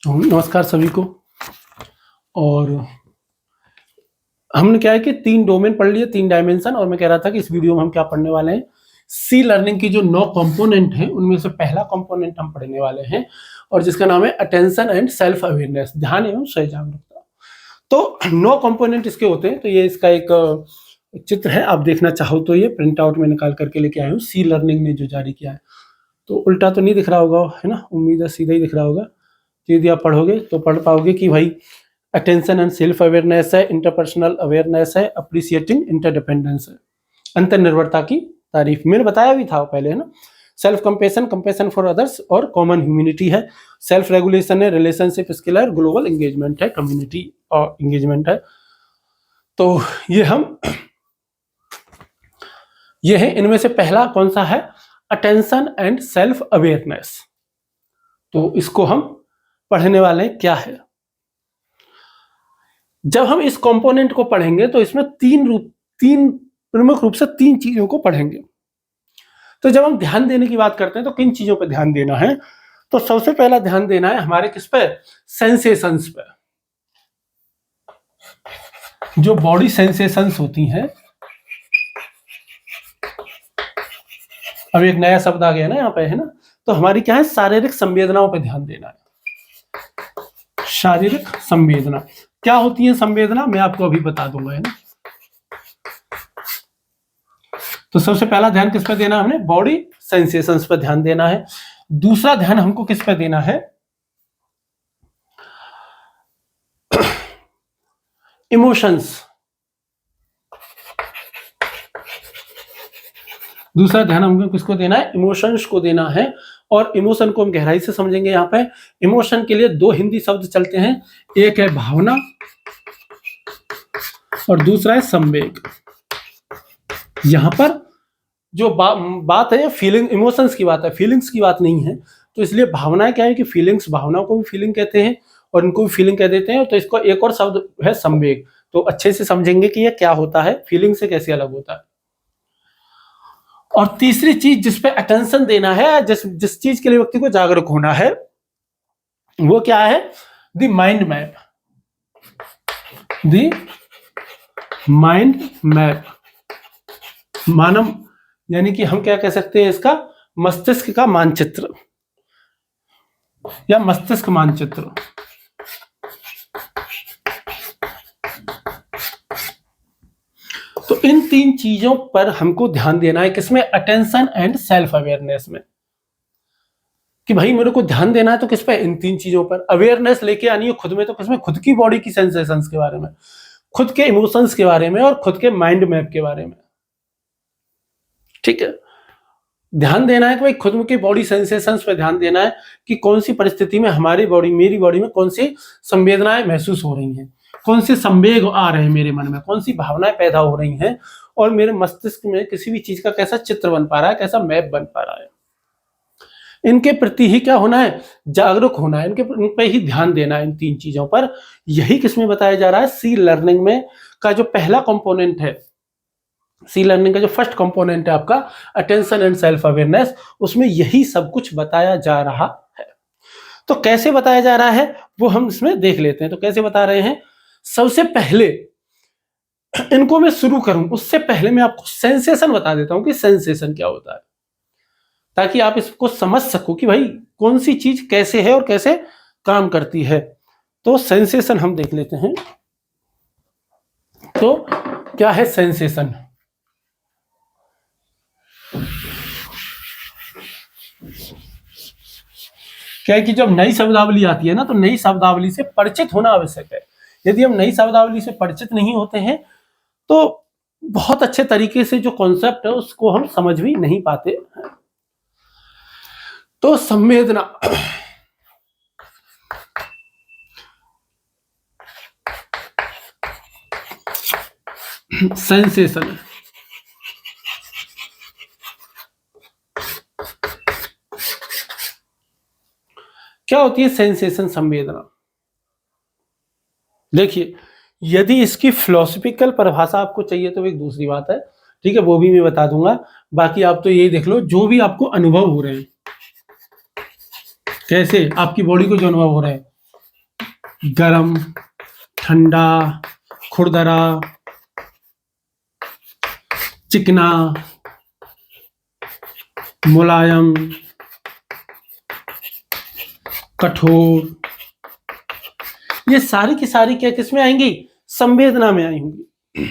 नमस्कार सभी को। और हमने क्या है कि 3 डोमेन पढ़ लिए, 3 डायमेंशन। और मैं कह रहा था कि इस वीडियो में हम क्या पढ़ने वाले हैं, सी लर्निंग की जो 9 कंपोनेंट हैं उनमें से पहला कंपोनेंट हम पढ़ने वाले हैं और जिसका नाम है अटेंशन एंड सेल्फ अवेयरनेस, ध्यान एवं स्वयं जागरूकता। तो 9 कंपोनेंट इसके होते हैं। तो ये इसका एक चित्र है, आप देखना चाहो तो ये प्रिंट आउट में निकाल करके लेके आया हूँ, सी लर्निंग ने जो जारी किया है। तो उल्टा तो नहीं दिख रहा होगा, है ना, उम्मीद है सीधा ही दिख रहा होगा। यदि आप पढ़ोगे तो पढ़ पाओगे कि भाई अटेंशन एंड सेल्फ अवेयरनेस है, इंटरपर्सनल अवेयरनेस है, अप्रिसिएटिंग इंटरडिपेंडेंस है, अंतर्निर्भरता की तारीफ। मैंने बताया भी था पहले, है ना। Self compassion, compassion for others और कॉमन ह्यूमैनिटी है। सेल्फ रेगुलेशन है, रिलेशनशिप स्किल है, ग्लोबल एंगेजमेंट है, कम्युनिटी और एंगेजमेंट है। तो ये है, इनमें से पहला कौन सा है, अटेंशन एंड सेल्फ अवेयरनेस। तो इसको हम पढ़ने वाले हैं। क्या है, जब हम इस कंपोनेंट को पढ़ेंगे तो इसमें तीन प्रमुख रूप से 3 चीजों को पढ़ेंगे। तो जब हम ध्यान देने की बात करते हैं तो किन चीजों पर ध्यान देना है, तो सबसे पहला ध्यान देना है हमारे किस पे, सेंसेशंस पे। जो बॉडी सेंसेशंस होती हैं, अब एक नया शब्द आ गया ना यहाँ पे, है ना। तो हमारी क्या है, शारीरिक संवेदनाओं पे ध्यान देना है। शारीरिक संवेदना क्या होती है, संवेदना मैं आपको अभी बता दूंगा, है ना। तो सबसे पहला ध्यान किस पे देना है, हमने बॉडी सेंसेशंस पे ध्यान देना है। दूसरा ध्यान हमको किस पे देना है, इमोशंस। दूसरा ध्यान हमको किसको देना है, इमोशंस को देना है। और इमोशन को हम गहराई से समझेंगे। यहाँ पे इमोशन के लिए 2 हिंदी शब्द चलते हैं, एक है भावना और दूसरा है संवेग। यहां पर जो बात है फीलिंग, इमोशंस की बात है, फीलिंग्स की बात नहीं है। तो इसलिए भावनाएं क्या है कि फीलिंग्स, भावनाओं को भी फीलिंग कहते हैं और इनको भी फीलिंग कह देते हैं। तो इसको एक और शब्द है संवेग। तो अच्छे से समझेंगे कि यह क्या होता है, फीलिंग से कैसे अलग होता है। और तीसरी चीज जिसपे अटेंशन देना है, जिस चीज के लिए व्यक्ति को जागरूक होना है, वो क्या है, the mind map. The mind map, मानव, यानी कि हम क्या कह सकते हैं इसका, मस्तिष्क का मानचित्र या मस्तिष्क मानचित्र। तो इन 3 चीजों पर हमको ध्यान देना है, किसमें, अटेंशन एंड सेल्फ अवेयरनेस में। कि भाई मेरे को ध्यान देना है तो किस पे, इन 3 चीजों पर। अवेयरनेस लेके आनी है खुद में, तो किसमें, खुद की बॉडी की सेंसेशंस के बारे में, खुद के इमोशंस के बारे में और खुद के माइंड मैप के बारे में। ठीक है, ध्यान देना है कि भाई खुद की बॉडी सेंसेशंस पे ध्यान देना है कि कौन सी परिस्थिति में हमारी बॉडी, मेरी बॉडी में कौन सी संवेदनाएं महसूस हो रही हैं, कौन से संवेग आ रहे हैं मेरे मन में, कौन सी भावनाएं पैदा हो रही हैं और मेरे मस्तिष्क में किसी भी चीज का कैसा चित्र बन पा रहा है, कैसा मैप बन पा रहा है। इनके प्रति ही क्या होना है, जागरूक होना है, इन पे ही ध्यान देना है, इन 3 चीजों पर। यही किसमें बताया जा रहा है, सी लर्निंग में का जो पहला कंपोनेंट है, सी लर्निंग का जो फर्स्ट कंपोनेंट है आपका अटेंशन एंड सेल्फ अवेयरनेस, उसमें यही सब कुछ बताया जा रहा है। तो कैसे बताया जा रहा है वो हम इसमें देख लेते हैं। तो कैसे बता रहे हैं, सबसे पहले इनको मैं शुरू करूं उससे पहले मैं आपको सेंसेशन बता देता हूं कि सेंसेशन क्या होता है, ताकि आप इसको समझ सको कि भाई कौन सी चीज कैसे है और कैसे काम करती है। तो सेंसेशन हम देख लेते हैं। तो क्या है सेंसेशन, क्या है कि जब नई शब्दावली आती है ना, तो नई शब्दावली से परिचित होना आवश्यक है। यदि हम नई शब्दावली से परिचित नहीं होते हैं तो बहुत अच्छे तरीके से जो कॉन्सेप्ट है उसको हम समझ भी नहीं पाते हैं। तो संवेदना, सेंसेशन, क्या होती है सेंसेशन, संवेदना। देखिए, यदि इसकी फिलोसफिकल परिभाषा आपको चाहिए तो एक दूसरी बात है, ठीक है, वो भी मैं बता दूंगा। बाकी आप तो यही देख लो, जो भी आपको अनुभव हो रहे हैं, कैसे आपकी बॉडी को जो अनुभव हो रहे हैं, गरम, ठंडा, खुरदरा, चिकना, मुलायम, कठोर, ये सारी की सारी क्या किसमें आएंगी? संवेदना में आई होंगी।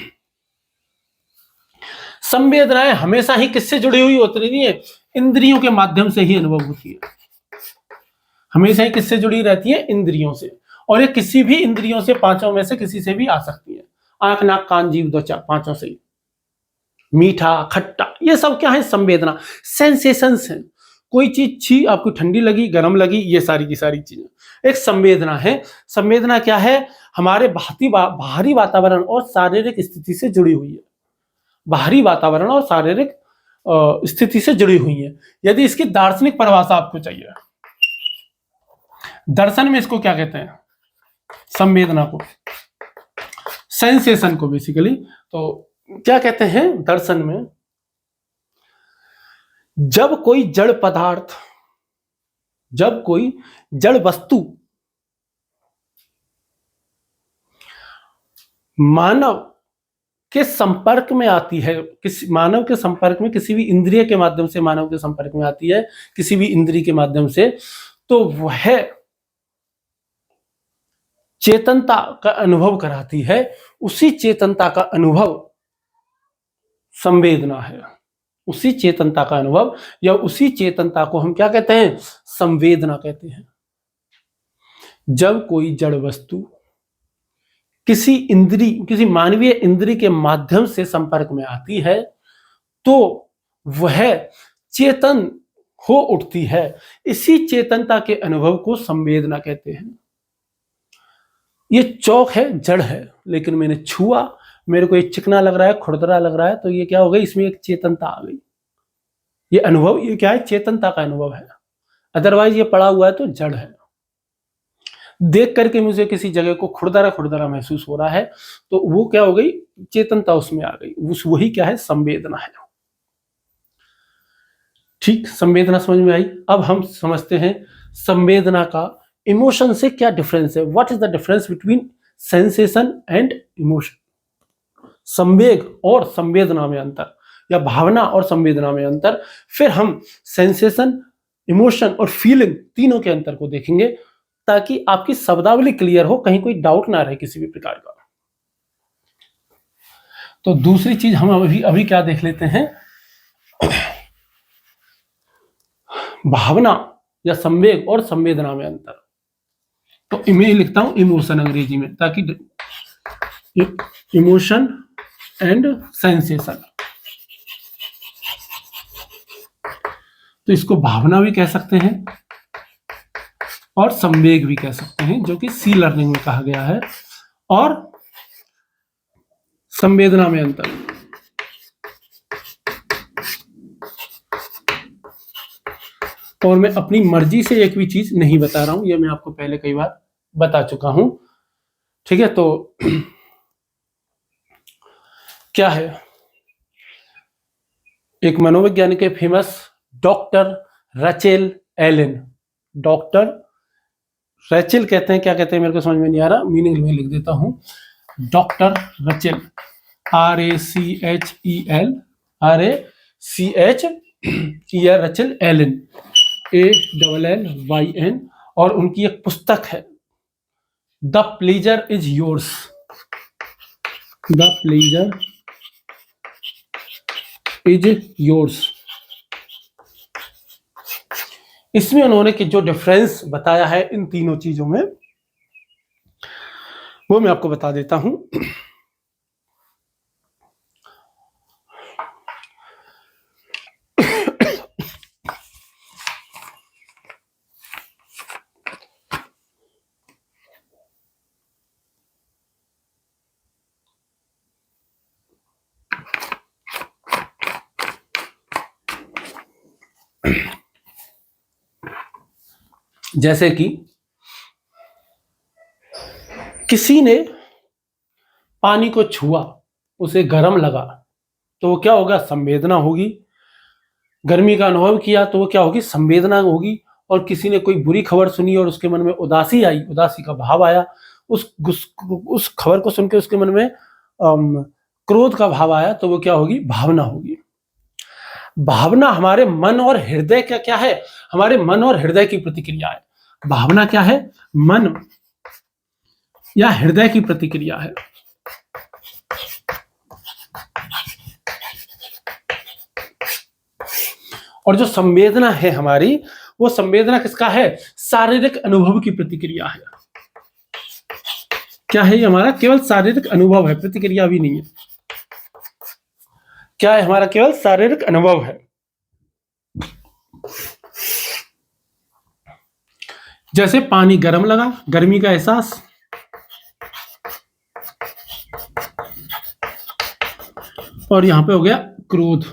संवेदनाएं हमेशा ही किससे जुड़ी हुई होती रही है? इंद्रियों के माध्यम से ही अनुभव होती है, हमेशा ही किससे जुड़ी रहती है? इंद्रियों से। और ये किसी भी इंद्रियों से, पांचों में से किसी से भी आ सकती है। आंख, नाक, कान, जीभ, त्वचा, पांचों से ही। मीठा, खट्टा, ये सब क्या है? संवेदना, सेंसेशंस हैं। कोई चीज छी, आपको ठंडी लगी, गर्म लगी, ये सारी की सारी चीजें एक संवेदना है। संवेदना क्या है? हमारे बाहरी वातावरण और शारीरिक स्थिति से जुड़ी हुई है। बाहरी वातावरण और शारीरिक स्थिति से जुड़ी हुई है। यदि इसकी दार्शनिक परिभाषा आपको चाहिए, दर्शन में इसको क्या कहते हैं? संवेदना को, सेंसेशन को बेसिकली। तो क्या कहते हैं दर्शन में? जब कोई जड़ पदार्थ, जब कोई जड़ वस्तु मानव के संपर्क में आती है, किसी मानव के संपर्क में, किसी भी इंद्रिय के माध्यम से मानव के संपर्क में आती है, किसी भी इंद्रिय के माध्यम से, तो वह चेतनता का अनुभव कराती है। उसी चेतनता का अनुभव संवेदना है। उसी चेतनता का अनुभव या उसी चेतनता को हम क्या कहते हैं? संवेदना कहते हैं। जब कोई जड़ वस्तु किसी इंद्री, किसी मानवीय इंद्री के माध्यम से संपर्क में आती है तो वह चेतन हो उठती है। इसी चेतनता के अनुभव को संवेदना कहते हैं। ये चौक है, जड़ है, लेकिन मैंने छुआ, मेरे को ये चिकना लग रहा है, खुरदरा लग रहा है, तो ये क्या हो गई? इसमें एक चेतनता आ गई। ये अनुभव, ये क्या है? चेतनता का अनुभव है। अदरवाइज ये पड़ा हुआ है तो जड़ है। देख करके मुझे किसी जगह को खुरदरा खुरदरा महसूस हो रहा है, तो वो क्या हो गई? चेतनता उसमें आ गई। वही क्या है? संवेदना है। ठीक, संवेदना समझ में आई। अब हम समझते हैं संवेदना का इमोशन से क्या डिफरेंस है। What is the difference between sensation and emotion? संवेग और संवेदना में अंतर, या भावना और संवेदना में अंतर। फिर हम सेंसेशन, इमोशन और फीलिंग तीनों के अंतर को देखेंगे, ताकि आपकी शब्दावली क्लियर हो, कहीं कोई डाउट ना रहे किसी भी प्रकार का। तो दूसरी चीज हम अभी क्या देख लेते हैं? भावना या संवेग और संवेदना में अंतर। तो मैं लिखता हूं इमोशन अंग्रेजी में, ताकि इमोशन एंड सेंसेशन, तो इसको भावना भी कह सकते हैं और संवेग भी कह सकते हैं, जो कि सी लर्निंग में कहा गया है। और संवेदना में अंतर, और मैं अपनी मर्जी से एक भी चीज नहीं बता रहा हूं, यह मैं आपको पहले कई बार बता चुका हूं। ठीक है, तो क्या है? एक मनोवैज्ञानिक है famous, doctor Rachel Allen. Doctor Rachel कहते हैं, क्या कहते हैं मेरे को समझ में नहीं आ रहा, मीनिंग में लिख देता हूं। Doctor Rachel, RACHEL, Rachel Allyn, ALLYN। और उनकी एक पुस्तक है, the pleasure is yours. The pleasure is yours. इसमें उन्होंने कि जो डिफरेंस बताया है इन तीनों चीजों में, वो मैं आपको बता देता हूं। जैसे कि किसी ने पानी को छुआ, उसे गर्म लगा, तो वो क्या होगा? संवेदना होगी। गर्मी का अनुभव किया तो वो क्या होगी? संवेदना होगी। और किसी ने कोई बुरी खबर सुनी और उसके मन में उदासी आई, उदासी का भाव आया, उस खबर को सुन के उसके मन में क्रोध का भाव आया, तो वो क्या होगी? भावना होगी। भावना हमारे मन और हृदय का क्या है? हमारे मन और हृदय की प्रतिक्रिया है। भावना क्या है? मन या हृदय की प्रतिक्रिया है। और जो संवेदना है हमारी, वो संवेदना किसका है? शारीरिक अनुभव की प्रतिक्रिया है। क्या है? ये हमारा केवल शारीरिक अनुभव है, प्रतिक्रिया भी नहीं है। क्या है? हमारा केवल शारीरिक अनुभव है। जैसे पानी गर्म लगा, गर्मी का एहसास, और यहां पे हो गया क्रोध,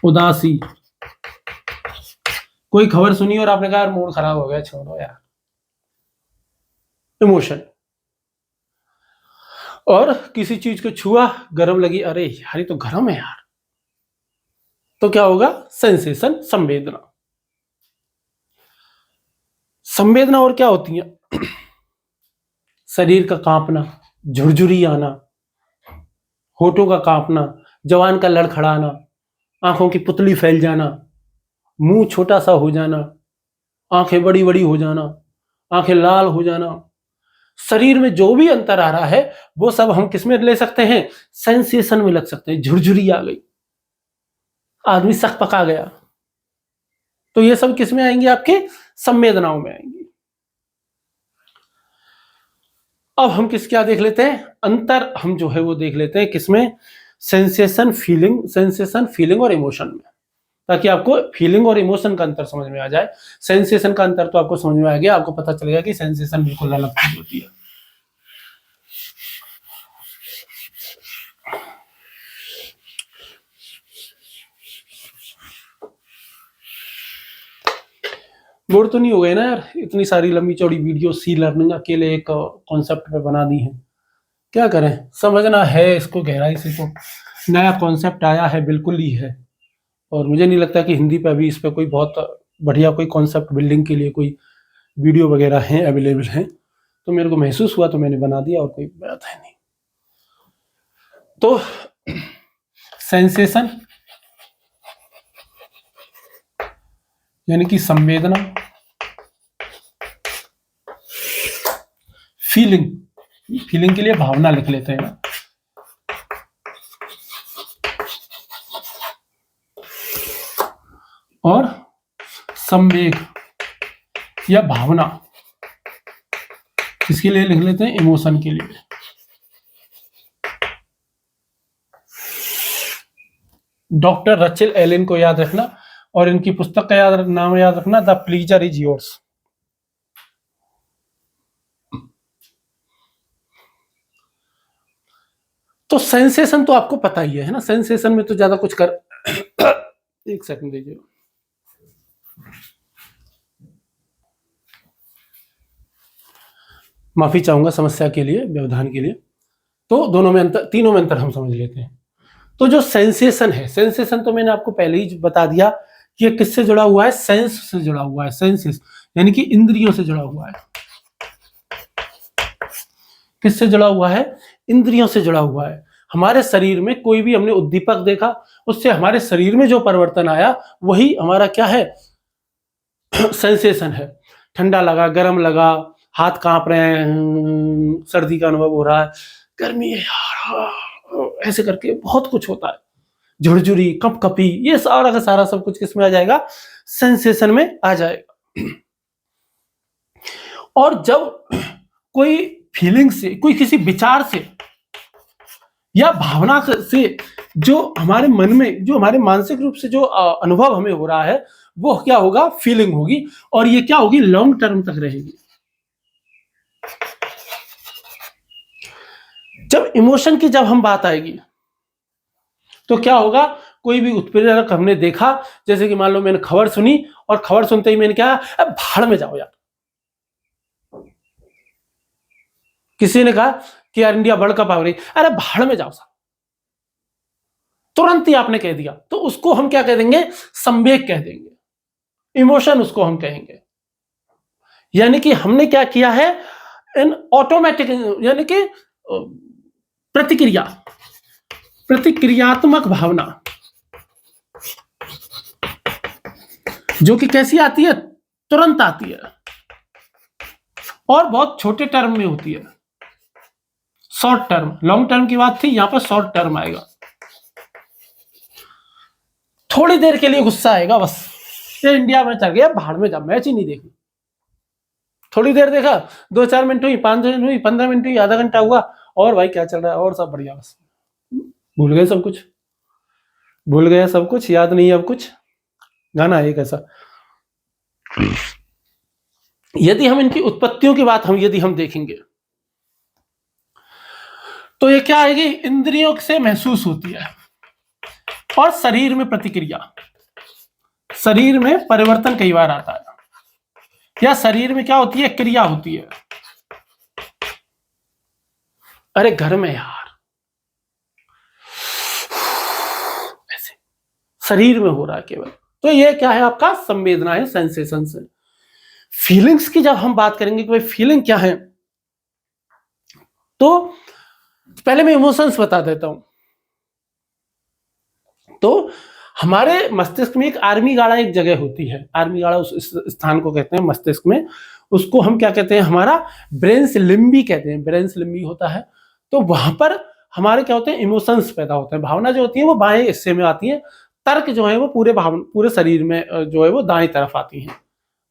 उदासी। कोई खबर सुनी और आपने कहा मूड खराब हो गया, छोड़ो यार, इमोशन। और किसी चीज को छुआ, गर्म लगी, अरे यार ये तो गर्म है यार, तो क्या होगा? सेंसेशन, संवेदना। संवेदना और क्या होती है? शरीर का कांपना, झुरझुरी आना, होठों का कांपना, जवान का लड़खड़ाना, आंखों की पुतली फैल जाना, मुंह छोटा सा हो जाना, आंखें बड़ी बड़ी हो जाना, आंखें लाल हो जाना। शरीर में जो भी अंतर आ रहा है वो सब हम किस में ले सकते हैं? सेंसेशन में लग सकते हैं। झुरझुरी आ गई, आदमी सक पका गया, तो ये सब किस में आएंगे? आपके संवेदनाओं में आएंगी। अब हम क्या देख लेते हैं? अंतर हम जो है वो देख लेते हैं किसमें? सेंसेशन, फीलिंग और इमोशन में, ताकि आपको फीलिंग और इमोशन का अंतर समझ में आ जाए। सेंसेशन का अंतर तो आपको समझ में आ गया, आपको पता चलेगा कि सेंसेशन बिल्कुल अलग चीज होती है। बोर तो नहीं हो गए ना यार? इतनी सारी लंबी चौड़ी वीडियो सी लर्निंग अकेले एक कॉन्सेप्ट पे बना दी है। क्या करें, समझना है इसको गहराई से। तो नया कॉन्सेप्ट आया है, बिल्कुल ही है, और मुझे नहीं लगता कि हिंदी पे अभी इस पे कोई बहुत बढ़िया कोई कॉन्सेप्ट बिल्डिंग के लिए कोई वीडियो वगैरह हैं, अवेलेबल हैं। तो मेरे को महसूस हुआ तो मैंने बना दिया, और कोई बात है नहीं। तो सेंसेशन यानी कि संवेदना, फीलिंग के लिए भावना लिख लेते हैं ना, और संवेग या भावना किसके लिए लिख लेते हैं? इमोशन के लिए। डॉक्टर रचेल एलन को याद रखना, और इनकी पुस्तक का नाम याद रखना, द प्लीजर इज योर्स। तो सेंसेशन तो आपको पता ही है ना? सेंसेशन में तो ज्यादा कुछ कर एक सेकंड दीजिए। माफी चाहूंगा समस्या के लिए, व्यवधान के लिए। तो दोनों में अंतर, तीनों में अंतर हम समझ लेते हैं। तो जो सेंसेशन है, सेंसेशन तो मैंने आपको पहले ही बता दिया कि ये किससे जुड़ा हुआ है? सेंस से जुड़ा हुआ है। सेंसेस यानी कि इंद्रियों से जुड़ा हुआ है। किससे जुड़ा हुआ है? इंद्रियों से जुड़ा हुआ है। हमारे शरीर में कोई भी हमने उद्दीपक देखा, उससे हमारे शरीर में जो परिवर्तन आया वही हमारा क्या है? सेंसेशन है। ठंडा लगा, गर्म लगा, हाथ कांप रहे हैं, सर्दी का अनुभव हो रहा है, गर्मी है यार, ऐसे करके बहुत कुछ होता है। झुरझुरी, कपकपी, ये सारा का सारा सब कुछ किस में आ जाएगा? सेंसेशन में आ जाएगा। और जब कोई फीलिंग से, कोई किसी विचार से या भावना से जो हमारे मन में, जो हमारे मानसिक रूप से जो अनुभव हमें हो रहा है, वो क्या होगा? फीलिंग होगी। और ये क्या होगी? लॉन्ग टर्म तक रहेगी। जब इमोशन की जब हम बात आएगी तो क्या होगा? कोई भी उत्प्रेरक हमने देखा, जैसे कि मान लो मैंने खबर सुनी, और खबर सुनते ही मैंने क्या, भाड़ में जाओ यार। किसी ने कहा कि यार इंडिया वर्ल्ड कप आ रही, अरे भाड़ में जाओ साहब, तुरंत ही आपने कह दिया, तो उसको हम क्या कह देंगे? संवेग कह देंगे। इमोशन उसको हम कहेंगे। यानी कि हमने क्या किया है, इन ऑटोमेटिक, यानी कि प्रतिक्रियात्मक भावना, जो कि कैसी आती है, तुरंत आती है और बहुत छोटे टर्म में होती है, शॉर्ट टर्म। लॉन्ग टर्म की बात थी, यहां पर शॉर्ट टर्म आएगा। थोड़ी देर के लिए गुस्सा आएगा बस, ये इंडिया में चल गया, भाड़ में जा, मैच ही नहीं देखी। थोड़ी देर देखा, 2-4 मिनट हुई, 5 मिनट हुई, 15 मिनट हुई, आधा घंटा हुआ, और भाई क्या चल रहा है, और सब बढ़िया, बस भूल गए सब कुछ, भूल गए सब कुछ, याद नहीं है अब कुछ। गाना है एक ऐसा। यदि हम इनकी उत्पत्तियों की बात यदि हम देखेंगे तो ये क्या आएगी, इंद्रियों से महसूस होती है और शरीर में प्रतिक्रिया, शरीर में परिवर्तन कई बार आता है, या शरीर में क्या होती है, क्रिया होती है। अरे घर में यार, ऐसे शरीर में हो रहा है केवल। तो ये क्या है, आपका संवेदना है, सेंसेशन है। फीलिंग्स की जब हम बात करेंगे कि भाई फीलिंग क्या है, तो पहले मैं इमोशंस बता देता हूं। तो हमारे मस्तिष्क में एक आर्मी गाड़ा एक जगह होती है, आर्मी गाड़ा उस स्थान को कहते हैं मस्तिष्क में, उसको हम क्या कहते हैं, हमारा ब्रेन्स लिम्बी कहते हैं, ब्रेन्स लिम्बी होता है। तो वहां पर हमारे क्या होते हैं, इमोशंस पैदा होते हैं, भावना जो होती है वो बाएं हिस्से में आती है, तर्क जो है वो पूरे शरीर में जो है वो दाएं तरफ आती है।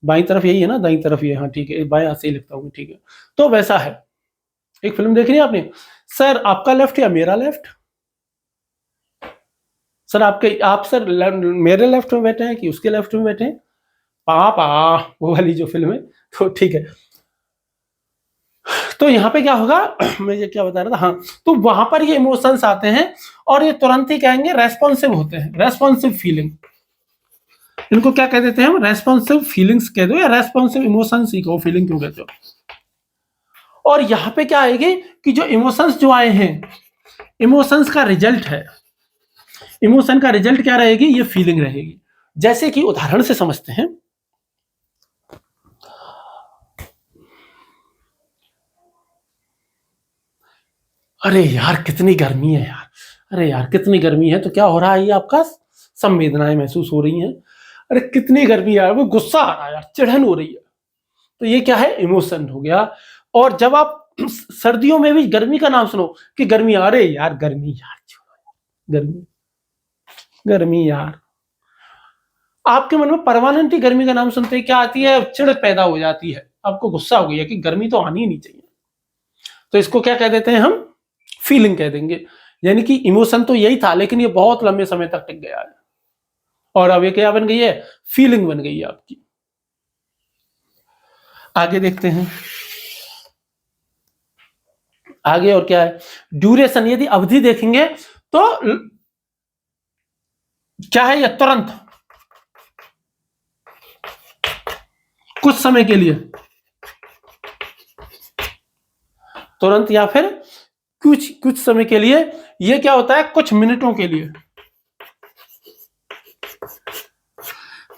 बाईं तरफ यही है ना, दाईं तरफ ये, हाँ ठीक है, बाएं हाथ से ही लिखता हूँ, ठीक है। तो वैसा है, एक फिल्म देखी है आपने, सर आपका लेफ्ट या मेरा लेफ्ट, सर आप सर मेरे लेफ्ट में बैठे हैं कि उसके लेफ्ट में बैठे हैं, पापा, वो वाली जो फिल्म है। तो ठीक है, तो यहाँ पे क्या होगा, मैं ये क्या बता रहा था, हाँ, तो वहां पर ये इमोशंस आते हैं और ये तुरंत ही कहेंगे रेस्पॉन्सिव होते हैं, रेस्पॉन्सिव फीलिंग, इनको क्या कह देते हैं हम, रेस्पॉन्सिव फीलिंग्स कह दो या रेस्पॉन्सिव इमोशंस ही कहो, फीलिंग क्यों कहते हो। और यहां पे क्या आएगी कि जो इमोशंस जो आए हैं, इमोशंस का रिजल्ट है, इमोशन का रिजल्ट क्या रहेगी, ये फीलिंग रहेगी। जैसे कि उदाहरण से समझते हैं, अरे यार कितनी गर्मी है यार, अरे यार कितनी गर्मी है, तो क्या हो रहा है, ये आपका संवेदनाएं महसूस हो रही हैं, अरे कितनी गर्मी है, वो गुस्सा आ रहा है यार, चिढ़न हो रही है, तो ये क्या है, इमोशन हो गया। और जब आप सर्दियों में भी गर्मी का नाम सुनो कि गर्मी, अरे यार गर्मी यार, गर्मी गर्मी यार, आपके मन में परमानेंट ही गर्मी का नाम सुनते ही क्या आती है, चिढ़ पैदा हो जाती है, आपको गुस्सा हो गया कि गर्मी तो आनी ही नहीं चाहिए। तो इसको क्या कह देते हैं हम, फीलिंग कह देंगे। यानी कि इमोशन तो यही था, लेकिन ये बहुत लंबे समय तक टिक गया है, और अब ये क्या बन गई है, फीलिंग बन गई है आपकी। आगे देखते हैं, आगे और क्या है, ड्यूरेशन, यदि अवधि देखेंगे तो क्या है, ये तुरंत, कुछ समय के लिए, तुरंत या फिर कुछ समय के लिए, ये क्या होता है, कुछ मिनटों के लिए,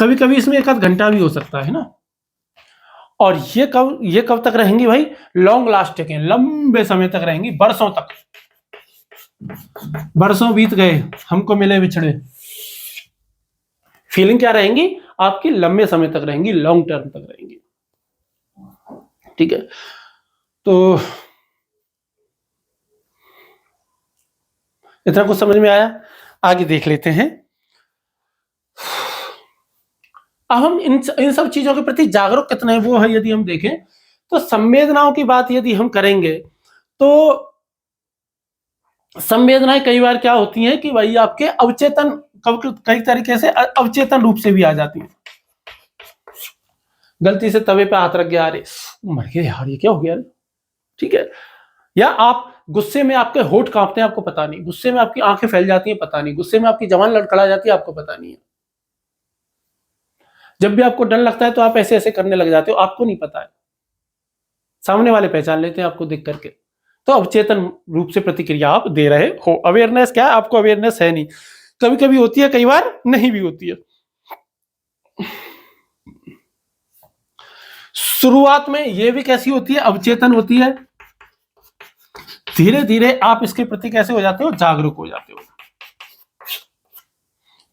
कभी कभी इसमें एक आध घंटा भी हो सकता है ना। और ये कब तक रहेंगी भाई, लॉन्ग लास्टिंग, लंबे समय तक रहेंगी, बरसों तक, बरसों बीत गए हमको मिले बिछड़े, फीलिंग क्या रहेंगी आपकी, लंबे समय तक रहेंगी, लॉन्ग टर्म तक रहेंगी, ठीक है। तो इतना कुछ समझ में आया, आगे देख लेते हैं। अब हम इन सब चीजों के प्रति जागरूक कितने हैं वो है, यदि हम देखें तो संवेदनाओं की बात यदि हम करेंगे तो संवेदनाएं कई बार क्या होती हैं कि भाई आपके अवचेतन, कई तरीके से अवचेतन रूप से भी आ जाती है। गलती से तवे पे हाथ रख गया, अरे मर गया यार, ये क्या हो गया, ठीक है। या आप गुस्से में आपके होठ कांपते हैं, आपको पता नहीं, गुस्से में आपकी आंखें फैल जाती हैं, पता नहीं, गुस्से में आपकी जबान लड़खड़ा जाती है, आपको पता नहीं है। जब भी आपको डर लगता है तो आप ऐसे ऐसे करने लग जाते हो, आपको नहीं पता है, सामने वाले पहचान लेते हैं आपको देख करके। तो अवचेतन रूप से प्रतिक्रिया आप दे रहे हो। अवेयरनेस क्या है, आपको अवेयरनेस है नहीं, कभी कभी होती है, कई बार नहीं भी होती है। शुरुआत में ये भी कैसी होती है, अवचेतन होती है। धीरे धीरे आप इसके प्रति कैसे हो जाते हो, जागरूक हो जाते हो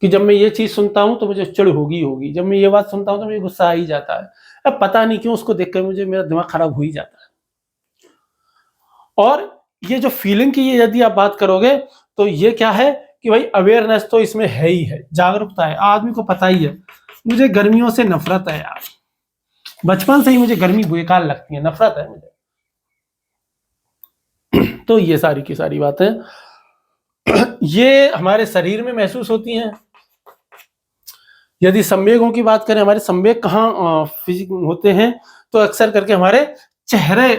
कि जब मैं ये चीज सुनता हूं तो मुझे चिढ़ होगी, जब मैं ये बात सुनता हूं तो मुझे गुस्सा आ ही जाता है। अब पता नहीं क्यों उसको देखकर मुझे मेरा दिमाग खराब हो ही जाता है। और ये जो फीलिंग की यदि आप बात करोगे तो ये क्या है कि भाई अवेयरनेस तो इसमें है ही है, जागरूकता है। आदमी को पता ही है मुझे गर्मियों से नफरत है यार, बचपन से ही मुझे गर्मी बेकार लगती है, नफरत है मुझे। तो ये सारी की सारी बातें ये हमारे शरीर में महसूस होती हैं। यदि संवेगों की बात करें, हमारे संवेग कहाँ फिजिक होते हैं, तो अक्सर करके हमारे चेहरे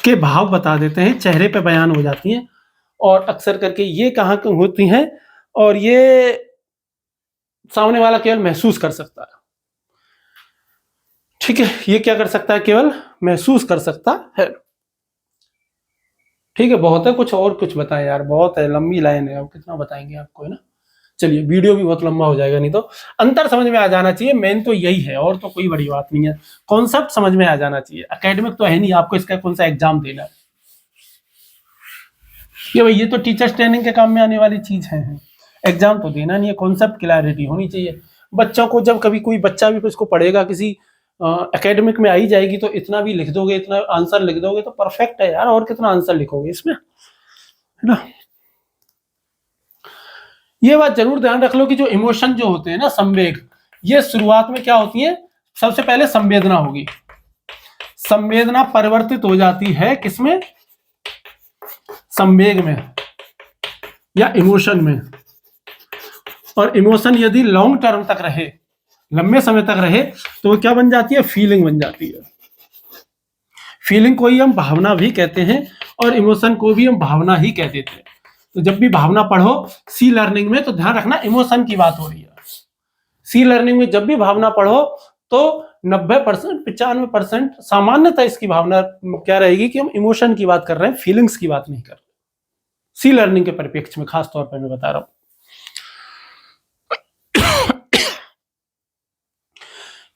के भाव बता देते हैं, चेहरे पे बयान हो जाती हैं। और अक्सर करके ये कहाँ होती हैं, और ये सामने वाला केवल महसूस कर सकता है। ठीक है, ये क्या कर सकता है, केवल महसूस कर सकता है। ठीक है, बहुत है, कुछ और कुछ बताएं यार, बहुत है, लंबी लाइन है, अब कितना बताएंगे आपको, है ना। चलिए, वीडियो भी बहुत लंबा हो जाएगा, नहीं तो अंतर समझ में आ जाना चाहिए, मेन तो यही है, और तो कोई बड़ी बात नहीं है। कॉन्सेप्ट समझ में आ जाना चाहिए, एकेडमिक तो है नहीं, आपको इसका कौन सा एग्जाम देना है। ये भाई, ये तो टीचर्स ट्रेनिंग के काम में आने वाली चीज है, एग्जाम तो देना नहीं है, कॉन्सेप्ट क्लैरिटी होनी चाहिए बच्चों को। जब कभी कोई बच्चा भी इसको पढ़ेगा, किसी एकेडमिक में आई जाएगी, तो इतना भी लिख दोगे, इतना आंसर लिख दोगे तो परफेक्ट है यार, और कितना आंसर लिखोगे इसमें, है ना। ये बात जरूर ध्यान रख लो कि जो इमोशन जो होते हैं ना, संवेग, ये शुरुआत में क्या होती है, सबसे पहले संवेदना होगी, संवेदना परिवर्तित हो जाती है किसमें, संवेग में या इमोशन में। और इमोशन यदि लॉन्ग टर्म तक रहे, लंबे समय तक रहे, तो वो क्या बन जाती है, फीलिंग बन जाती है। फीलिंग को ही हम भावना भी कहते हैं, और इमोशन को भी हम भावना ही कह देते हैं। तो जब भी भावना पढ़ो सी लर्निंग में, तो ध्यान रखना इमोशन की बात हो रही है। सी लर्निंग में जब भी भावना पढ़ो तो 90% 95% सामान्यतः इसकी भावना क्या रहेगी कि हम इमोशन की बात कर रहे हैं, फीलिंग्स की बात नहीं कर रहे। सी लर्निंग के परिप्रेक्ष्य में खास तौर पर मैं बता रहा हूं।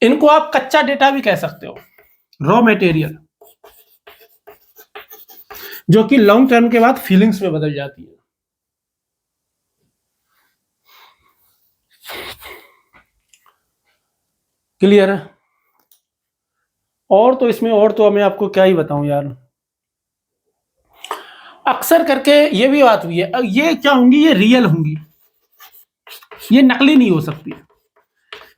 इनको आप कच्चा डेटा भी कह सकते हो, रॉ मटेरियल, जो कि लॉन्ग टर्म के बाद फीलिंग्स में बदल जाती है। क्लियर है। और तो इसमें, और तो मैं आपको क्या ही बताऊं यार, अक्सर करके ये भी बात हुई है, ये क्या होंगी, ये रियल होंगी, ये नकली नहीं हो सकती।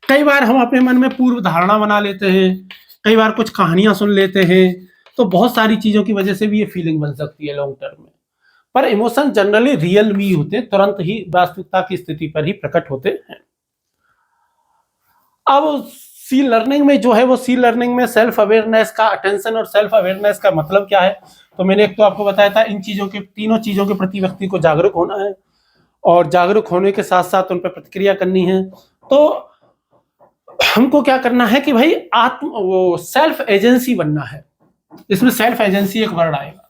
कई बार हम अपने मन में पूर्व धारणा बना लेते हैं, कई बार कुछ कहानियां सुन लेते हैं, तो बहुत सारी चीजों की वजह से भी ये फीलिंग बन सकती है लॉन्ग टर्म में। पर इमोशन जनरली रियल भी होते हैं, तुरंत ही वास्तविकता की स्थिति पर ही प्रकट होते हैं। अब सी लर्निंग में जो है, वो सी लर्निंग में सेल्फ अवेयरनेस का, अटेंशन और सेल्फ अवेयरनेस का मतलब क्या है, तो मैंने एक तो आपको बताया था, इन चीजों के, तीनों चीजों के प्रति व्यक्ति को जागरूक होना है, और जागरूक होने के साथ साथ उन पर प्रतिक्रिया करनी है। तो हमको क्या करना है कि भाई वो सेल्फ एजेंसी बनना है। इसमें सेल्फ एजेंसी एक वर्ड आएगा,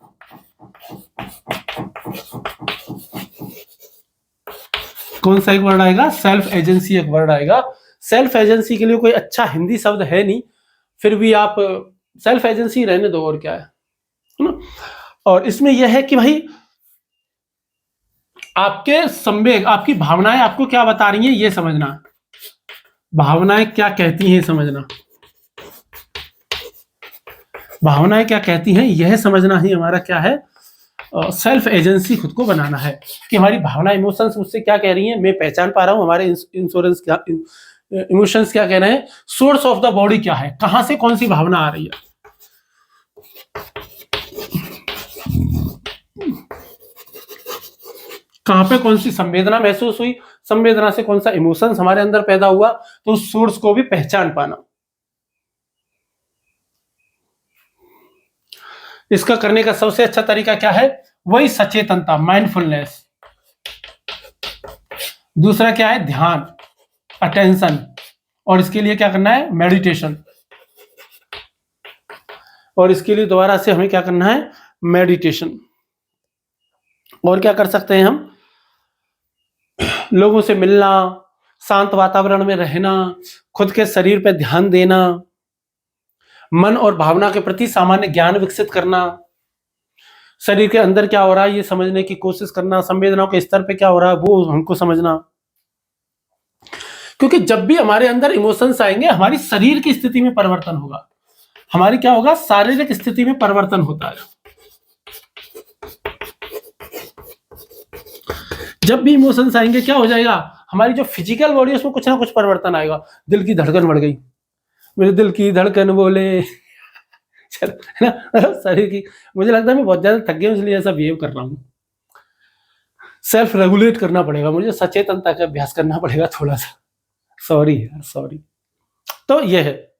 कौन सा एक वर्ड आएगा, सेल्फ एजेंसी एक वर्ड आएगा। सेल्फ एजेंसी के लिए कोई अच्छा हिंदी शब्द है नहीं, फिर भी आप सेल्फ एजेंसी रहने दो, और क्या है ना। और इसमें यह है कि भाई आपके संवेग, आपकी भावनाएं आपको क्या बता रही हैं, ये समझना, भावनाएं क्या कहती हैं समझना, भावनाएं क्या कहती हैं यह समझना ही हमारा क्या है, सेल्फ एजेंसी खुद को बनाना है कि हमारी भावना, इमोशंस मुझसे क्या कह रही हैं, मैं पहचान पा रहा हूं हमारे इंश्योरेंस क्या, इमोशंस क्या कह रहे हैं, सोर्स ऑफ द बॉडी क्या है, कहां से कौन सी भावना आ रही है। कहां पे कौन सी संवेदना महसूस हुई, संवेदना से कौन सा इमोशंस हमारे अंदर पैदा हुआ, तो उस सोर्स को भी पहचान पाना। इसका करने का सबसे अच्छा तरीका क्या है, वही सचेतनता, माइंडफुलनेस। दूसरा क्या है, ध्यान, अटेंशन, और इसके लिए क्या करना है, मेडिटेशन। और इसके लिए दोबारा से हमें क्या करना है, मेडिटेशन। और क्या कर सकते हैं हम, लोगों से मिलना, शांत वातावरण में रहना, खुद के शरीर पे ध्यान देना, मन और भावना के प्रति सामान्य ज्ञान विकसित करना, शरीर के अंदर क्या हो रहा है ये समझने की कोशिश करना, संवेदनाओं के स्तर पे क्या हो रहा है वो हमको समझना। क्योंकि जब भी हमारे अंदर इमोशंस आएंगे हमारी शरीर की स्थिति में परिवर्तन होगा, हमारी क्या होगा, शारीरिक स्थिति में परिवर्तन होता है। जब भी इमोशंस आएंगे क्या हो जाएगा, हमारी जो फिजिकल बॉडी है उसमें कुछ ना कुछ परिवर्तन आएगा। दिल की धड़कन बढ़ गई, मेरे दिल की धड़कन बोले चल, है ना, शरीर की, मुझे लगता है मैं बहुत ज्यादा थक गया हूं इसलिए ऐसा बिहेव कर रहा हूं। सेल्फ रेगुलेट करना पड़ेगा मुझे, सचेतनता का अभ्यास करना पड़ेगा थोड़ा सा। सॉरी यार, सॉरी। तो ये है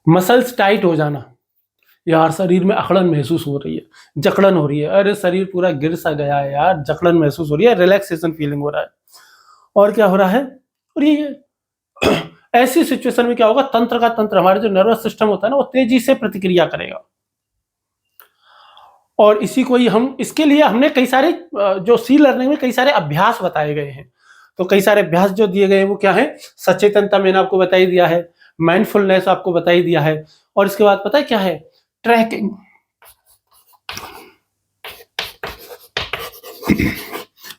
मसल्स टाइट हो जाना, यार शरीर में अकड़न महसूस हो रही है, जकड़न हो रही है, अरे शरीर पूरा गिर सा गया है यार, जकड़न महसूस हो रही है, रिलैक्सेशन फीलिंग हो रहा है। और क्या हो रहा है, और ये ऐसी सिचुएशन में क्या होगा, तंत्र का तंत्र, हमारे जो नर्वस सिस्टम होता है ना वो तेजी से प्रतिक्रिया करेगा। और इसी को ही हम, इसके लिए हमने कई सारे जो सी लर्निंग में कई सारे अभ्यास बताए गए हैं। तो कई सारे अभ्यास जो दिए गए हैं वो क्या है, सचेतनता मैंने आपको बता ही दिया है, माइंडफुलनेस आपको बता ही दिया है, और इसके बाद पता है क्या है, ट्रैकिंग,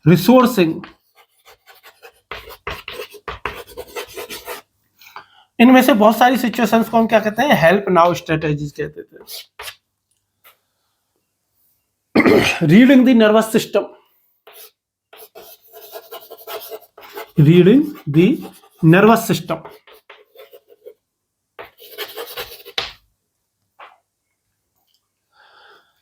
रिसोर्सिंग, इनमें से बहुत सारी सिचुएशंस को हम क्या कहते हैं, हेल्प नाउ स्ट्रेटेजीज कहते थे। Reading the nervous system, reading the nervous system,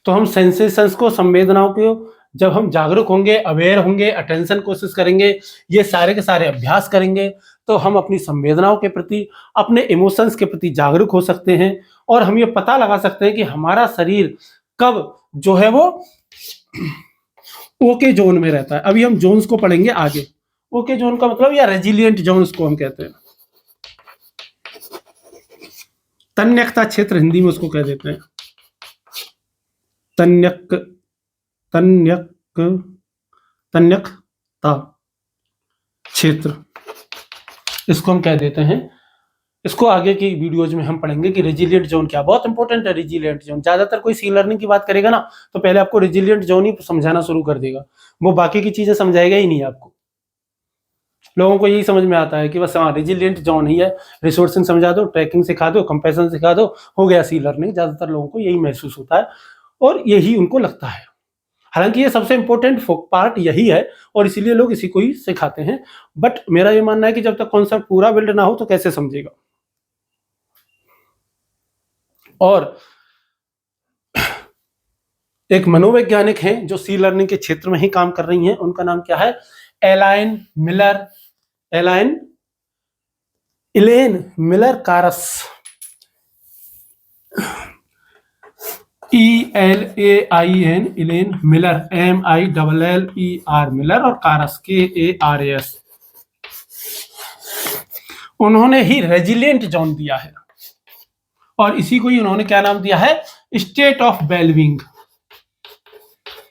तो हम सेंसेशंस को, संवेदनाओं को, जब हम जागरूक होंगे, अवेयर होंगे, अटेंशन कोशिश करेंगे, ये सारे के सारे अभ्यास करेंगे, तो हम अपनी संवेदनाओं के प्रति, अपने इमोशंस के प्रति जागरूक हो सकते हैं। और हम ये पता लगा सकते हैं कि हमारा शरीर कब जो है वो ओके जोन में रहता है। अभी हम जोन्स को पढ़ेंगे आगे। ओके जोन का मतलब, या रेजिलिएंट जोन्स को हम कहते हैं, तन्यकता क्षेत्र हिंदी में उसको कह देते हैं, तन्यकता क्षेत्र, इसको हम कह देते हैं। इसको आगे की वीडियोज में हम पढ़ेंगे कि रेजिलिएंट जोन क्या, बहुत इंपॉर्टेंट है रेजिलिएंट जोन। ज्यादातर कोई सी लर्निंग की बात करेगा ना तो पहले आपको रेजिलिएंट जोन ही समझाना शुरू कर देगा, वो बाकी की चीजें समझाएगा ही नहीं आपको। लोगों को यही समझ में आता है कि बस हाँ रेजिलिएंट जोन ही है, रिसोर्सिंग समझा दो, ट्रैकिंग सिखा दो, कंपैशन सिखा दो, हो गया सी लर्निंग। ज्यादातर लोगों को यही महसूस होता है और यही उनको लगता है। हालांकि ये सबसे इंपॉर्टेंट पार्ट यही है और इसीलिए लोग इसी को ही सिखाते हैं। बट मेरा ये मानना है कि जब तक कॉन्सेप्ट पूरा बिल्ड ना हो तो कैसे समझेगा। और एक मनोवैज्ञानिक हैं जो सी लर्निंग के क्षेत्र में ही काम कर रही हैं, उनका नाम क्या है, align Miller cars, ELAIN, इलेन Miller, MILLER Miller, और कारस KARAS। उन्होंने ही रेजिलिएंट जोन दिया है और इसी को ही उन्होंने क्या नाम दिया है, स्टेट ऑफ वेलबींग।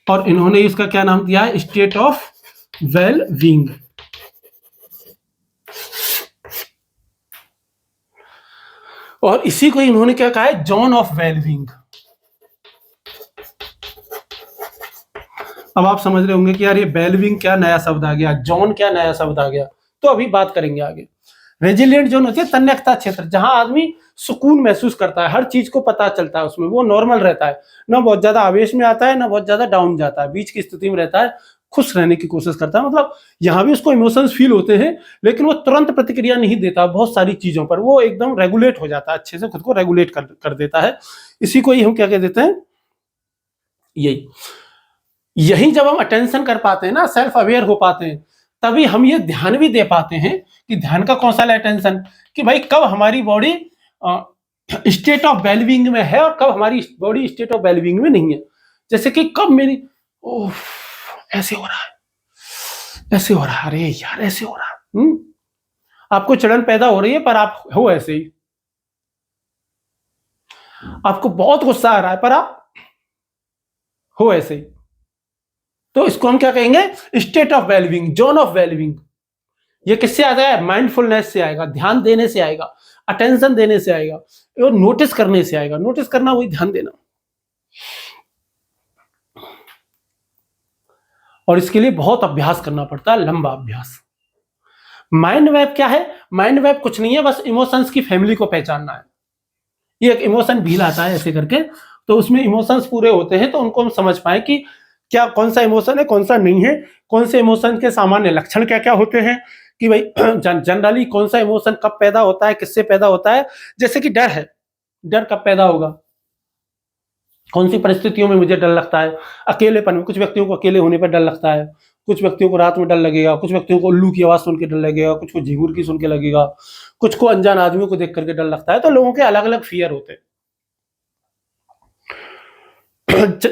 और इन्होंने इसका क्या नाम दिया है, स्टेट ऑफ वेलबींग। और इसी को इन्होंने क्या कहा है, जोन ऑफ वेलबींग। अब आप समझ रहे होंगे कि यार ये वेलबींग क्या नया शब्द आ गया, जोन क्या नया शब्द आ गया, तो अभी बात करेंगे आगे। रेजिलिएंट जोन होती है तन्यकता क्षेत्र, जहां आदमी सुकून महसूस करता है, हर चीज को पता चलता है उसमें, वो नॉर्मल रहता है, ना बहुत ज्यादा आवेश में आता है ना बहुत ज्यादा डाउन जाता है, बीच की स्थिति में रहता है, खुश रहने की कोशिश करता है। मतलब यहाँ भी उसको इमोशंस फील होते हैं लेकिन वो तुरंत प्रतिक्रिया नहीं देता बहुत सारी चीजों पर, वो एकदम रेगुलेट हो जाता है, अच्छे से खुद को रेगुलेट कर देता है। इसी को ही हम क्या कह देते हैं, यही जब हम अटेंशन कर पाते हैं ना, सेल्फ अवेयर हो पाते हैं, तभी हम ये ध्यान भी दे पाते हैं। कि ध्यान का कौन सा अटेंशन, कि भाई कब हमारी बॉडी स्टेट ऑफ वेलबींग में है और कब हमारी बॉडी स्टेट ऑफ वेलबींग में नहीं है। जैसे कि कब मेरी ऐसे हो रहा है, ऐसे हो रहा है, अरे यार ऐसे हो रहा है, आपको चिड़न पैदा हो रही है पर आप हो ऐसे ही, आपको बहुत गुस्सा आ रहा है पर आप हो ऐसे ही, तो इसको हम क्या कहेंगे, state of wellbeing, zone of wellbeing. ये किससे आता है, माइंडफुलनेस से आएगा, ध्यान देने से आएगा, अटेंशन देने से आएगा और नोटिस करने से आएगा। नोटिस करना वही ध्यान देना। और इसके लिए बहुत अभ्यास करना पड़ता है, लंबा अभ्यास। माइंड मैप क्या है, माइंड मैप कुछ नहीं है, बस इमोशंस की फैमिली को पहचानना है। ये एक इमोशन व्हील आता है ऐसे करके, तो उसमें इमोशंस पूरे होते हैं, तो उनको हम समझ पाए कि क्या कौन सा इमोशन है, कौन सा नहीं है, कौन से इमोशन के सामान्य लक्षण क्या क्या होते हैं, कि भाई जनरली कौन सा इमोशन कब पैदा होता है, किससे पैदा होता है। जैसे कि डर है, डर कब पैदा होगा, कौन सी परिस्थितियों में मुझे डर लगता है, अकेलेपन में, कुछ व्यक्तियों को अकेले होने पर डर लगता है, कुछ व्यक्तियों को रात में डर लगेगा, कुछ व्यक्तियों को उल्लू की आवाज सुन के डर लगेगा, कुछ को झींगुर की सुन के लगेगा, कुछ को अनजान आदमियों को देख करके डर लगता है। तो लोगों के अलग अलग फियर होते हैं।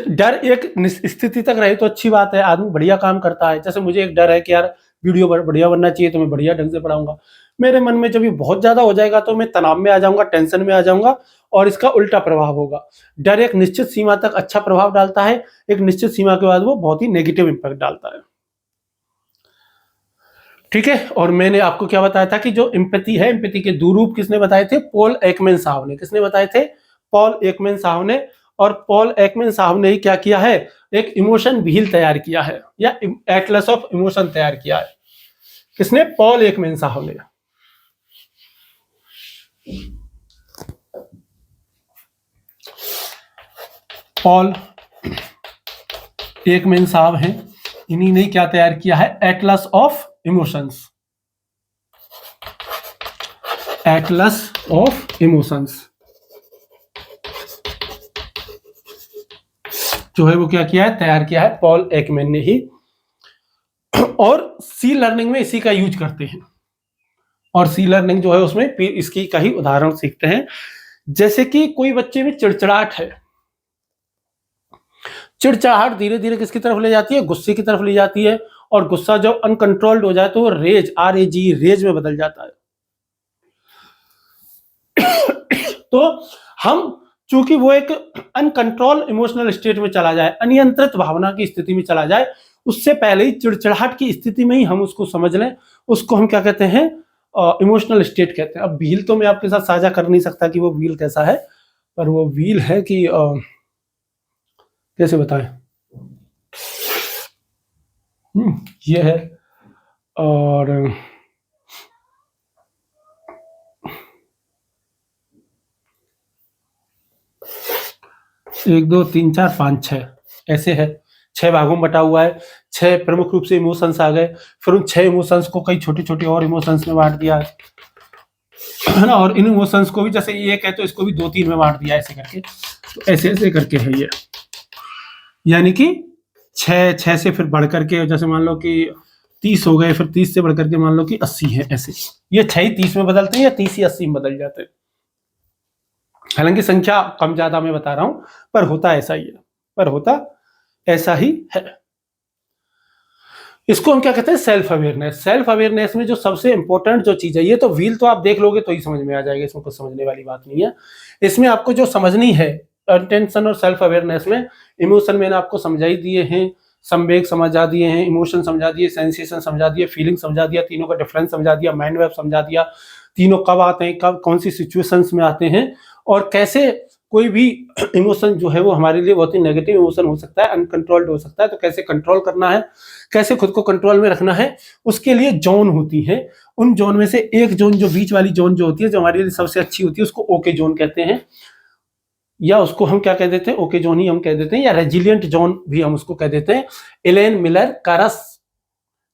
डर एक स्थिति तक रहे तो अच्छी बात है, आदमी बढ़िया काम करता है। जैसे मुझे एक डर है कि यार वीडियो बढ़िया बनना चाहिए, तो मैं बढ़िया ढंग से पढ़ाऊंगा। मेरे मन में जब ये बहुत ज्यादा हो जाएगा तो मैं तनाव में आ जाऊंगा, टेंशन में आ जाऊंगा, और इसका उल्टा प्रभाव होगा। डर एक निश्चित सीमा तक अच्छा प्रभाव डालता है, एक निश्चित सीमा के बाद वो बहुत ही नेगेटिव इंपैक्ट डालता है। ठीक है, और मैंने आपको क्या बताया था कि जो एम्पैथी है, एम्पैथी के दो रूप किसने बताए थे, पॉल एकमैन साहब ने। किसने बताए थे, पॉल एकमैन साहब ने। और पॉल एकमैन साहब ने ही क्या किया है, एक इमोशन व्हील तैयार किया है, या एटलस ऑफ इमोशन तैयार किया है। किसने, पॉल एकमैन साहब ने। पॉल एकमैन साहब हैं, इन्हीं ने क्या तैयार किया है, Atlas of emotions. Atlas of emotions जो है वो क्या किया है, तैयार किया है पॉल एकमैन ने ही। और सी लर्निंग में इसी का यूज करते हैं। और सी लर्निंग जो है उसमें फिर इसकी का ही उदाहरण सीखते हैं। जैसे कि कोई बच्चे में चिड़चिड़ाहट है, चिड़चिड़ाहट धीरे धीरे किसकी तरफ ले जाती है, गुस्से की तरफ ले जाती है। और गुस्सा जब अनकंट्रोल्ड हो जाए तो वो रेज, RAG, रेज में बदल जाता है। तो हम चूंकि वो एक अनकंट्रोल इमोशनल स्टेट में चला जाए, अनियंत्रित भावना की स्थिति में चला जाए, उससे पहले ही चिड़चिड़ाहट की स्थिति में ही हम उसको समझ लें, उसको हम क्या कहते हैं, इमोशनल स्टेट कहते हैं। अब व्हील तो मैं आपके साथ साझा कर नहीं सकता कि वो व्हील कैसा है, पर वो व्हील है कि कैसे बताएं, ये है। और 1 2 3 4 5 6 ऐसे है, 6 भागों में बटा हुआ है। 6 प्रमुख रूप से इमोशंस आ गए, फिर उन 6 इमोशंस को कई छोटे छोटे और इमोशंस में बांट दिया है ना। और इन इमोशंस को भी, जैसे ये है तो इसको भी 2-3 में बांट दिया ऐसे करके, तो ऐसे ऐसे करके है ये। यानी कि 6 से फिर बढ़ करके, जैसे मान लो कि 30 हो गए, फिर 30 से बढ़ करके मान लो कि 80 है, ऐसे। ये 6 ही 30 में बदलते हैं, या 30 ही 80 में बदल जाते हैं। हालांकि संख्या कम ज्यादा मैं बता रहा हूं, पर होता ऐसा ही है, पर होता ऐसा ही है। इसको हम क्या कहते हैं, सेल्फ अवेयरनेस। सेल्फ अवेयरनेस में जो सबसे इंपॉर्टेंट जो चीज है, ये तो व्हील तो आप देख लोगे तो ही समझ में आ जाएगा, इसमें कुछ समझने वाली बात नहीं है। इसमें आपको जो समझनी है अटेंशन और सेल्फ अवेयरनेस में, इमोशन मैंने आपको समझा ही दिए हैं, संवेग समझा दिए हैं, इमोशन समझा दिए, सेंसेशन समझा दिए, फीलिंग समझा दिया, तीनों का डिफरेंस समझा दिया, माइंड मैप समझा दिया, तीनों कब आते हैं, कब कौन सी सिचुएशंस में आते हैं, और कैसे कोई भी इमोशन जो है वो हमारे लिए बहुत ही नेगेटिव इमोशन हो सकता है, अनकंट्रोल्ड हो सकता है, तो कैसे कंट्रोल करना है, कैसे खुद को कंट्रोल में रखना है। उसके लिए जोन होती है, उन जोन में से एक जोन, जो बीच वाली जोन जो होती है, जो हमारे लिए सबसे अच्छी होती है, उसको ओके जोन कहते हैं, या उसको हम क्या कह देते हैं, ओके जोन ही हम कह देते हैं, या रेजिलियंट जोन भी हम उसको कह देते हैं। एलेन मिलर कारस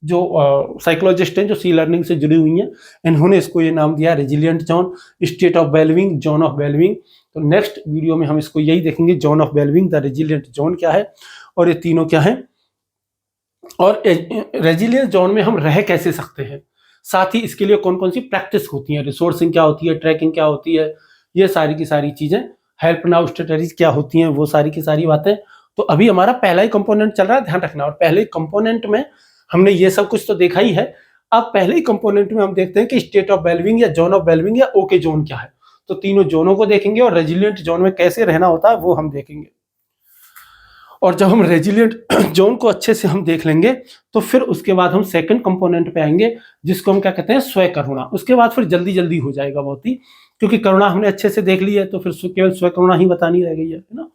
जो साइकोलॉजिस्ट हैं, जो सी लर्निंग से जुड़ी हुई हैं, इन्होंने इसको ये नाम दिया, resilient zone, state of wellbeing, zone of wellbeing. तो नेक्स्ट वीडियो में हम इसको यही देखेंगे, zone of wellbeing, the resilient zone क्या है, और ये तीनों क्या है, और रेजिलियंट जोन में हम रह कैसे सकते हैं, साथ ही इसके लिए कौन कौन सी प्रैक्टिस होती है, रिसोर्सिंग क्या होती है, ट्रैकिंग क्या होती है, ये सारी की सारी चीजें, हेल्प नाउ स्ट्रेटजीज क्या होती हैं, वो सारी की सारी बातें। तो अभी हमारा पहला ही कंपोनेंट चल रहा है, ध्यान रखना। और पहले कंपोनेंट में हमने ये सब कुछ तो देखा ही है। अब पहले ही कंपोनेंट में हम देखते हैं कि स्टेट ऑफ वेलबींग या जोन ऑफ वेलबींग या ओके जोन क्या है। तो तीनों जोनों को देखेंगे और रेजिलियंट जोन में कैसे रहना होता है वो हम देखेंगे। और जब हम रेजिलिएंट जोन को अच्छे से हम देख लेंगे तो फिर उसके बाद हम सेकंड कंपोनेंट पे आएंगे, जिसको हम क्या कहते हैं, स्वय करुणा। उसके बाद फिर जल्दी जल्दी हो जाएगा बहुत ही, क्योंकि करुणा हमने अच्छे से देख ली है, तो फिर केवल स्वय करुणा ही बतानी रह गई है ना।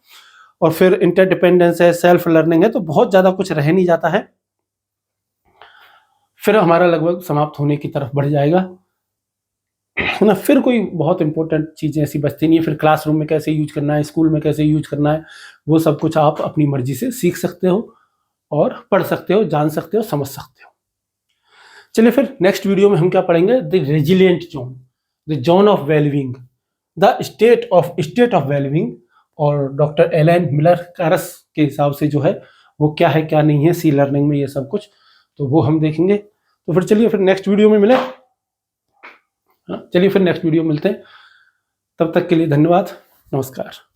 और फिर इंटरडिपेंडेंस है, सेल्फ लर्निंग है, तो बहुत ज्यादा कुछ रह नहीं जाता है, फिर हमारा लगभग समाप्त होने की तरफ बढ़ जाएगा, है ना। फिर कोई बहुत इंपॉर्टेंट चीजें ऐसी बचती नहीं है। फिर क्लासरूम में कैसे यूज करना है, स्कूल में कैसे यूज करना है, वो सब कुछ आप अपनी मर्जी से सीख सकते हो और पढ़ सकते हो, जान सकते हो, समझ सकते हो। चलिए फिर नेक्स्ट वीडियो में हम क्या पढ़ेंगे, the resilient zone, the zone of wellbeing, the state of wellbeing, और डॉक्टर एलन मिलर कारस के हिसाब से जो है वो क्या है क्या नहीं है सी लर्निंग में, ये सब कुछ तो वो हम देखेंगे। तो फिर चलिए फिर नेक्स्ट वीडियो में मिले। चलिए फिर नेक्स्ट वीडियो मिलते हैं, तब तक के लिए धन्यवाद, नमस्कार।